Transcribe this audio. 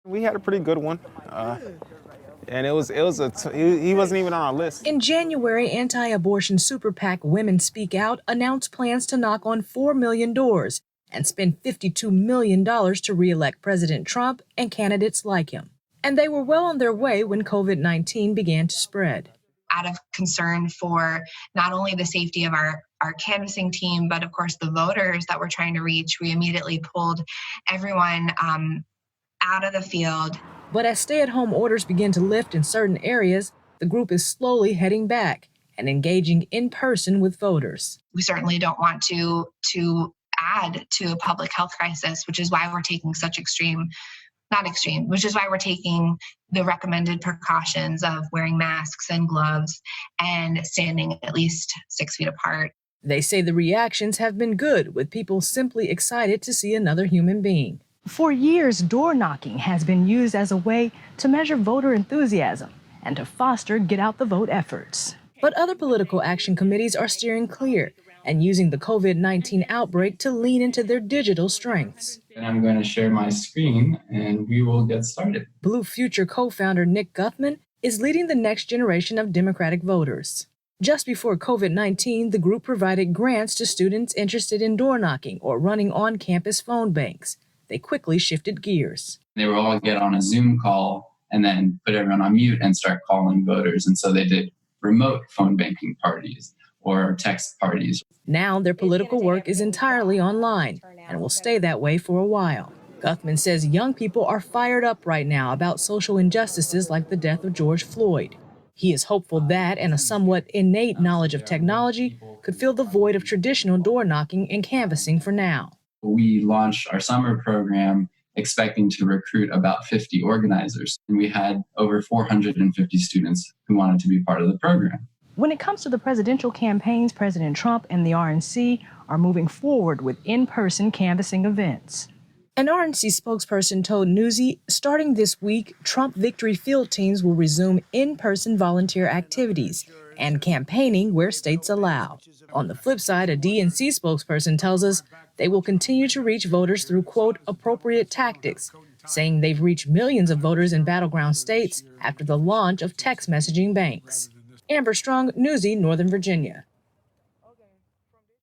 We had a pretty good one. And he wasn't even on our list. In January, anti-abortion super PAC Women Speak Out announced plans to knock on 4 million doors and spend $52 million to re-elect President Trump and candidates like him. And they were well on their way when COVID-19 began to spread. Out of concern for not only the safety of our canvassing team, but of course the voters that we're trying to reach, we immediately pulled everyone out of the field. But as stay-at-home orders begin to lift in certain areas, the group is slowly heading back and engaging in person with voters. We certainly don't want to add to a public health crisis, which is why we're taking which is why we're taking the recommended precautions of wearing masks and gloves and standing at least 6 feet apart. They say the reactions have been good, with people simply excited to see another human being. For years, door knocking has been used as a way to measure voter enthusiasm and to foster get-out-the-vote efforts. But other political action committees are steering clear and using the COVID-19 outbreak to lean into their digital strengths. And I'm going to share my screen and we will get started. Blue Future co-founder Nick Guthman is leading the next generation of Democratic voters. Just before COVID-19, the group provided grants to students interested in door knocking or running on-campus phone banks. They quickly shifted gears. They would all get on a Zoom call and then put everyone on mute and start calling voters. And so they did remote phone banking parties or text parties. Now their political work is entirely online and will stay that way for a while. Guthman says young people are fired up right now about social injustices like the death of George Floyd. He is hopeful that and a somewhat innate knowledge of technology could fill the void of traditional door knocking and canvassing for now. We launched our summer program expecting to recruit about 50 organizers. And we had over 450 students who wanted to be part of the program. When it comes to the presidential campaigns, President Trump and the RNC are moving forward with in-person canvassing events. An RNC spokesperson told Newsy, starting this week, Trump victory field teams will resume in-person volunteer activities and campaigning where states allow. On the flip side, a DNC spokesperson tells us they will continue to reach voters through, quote, appropriate tactics, saying they've reached millions of voters in battleground states after the launch of text messaging banks. Amber Strong, Newsy, Northern Virginia.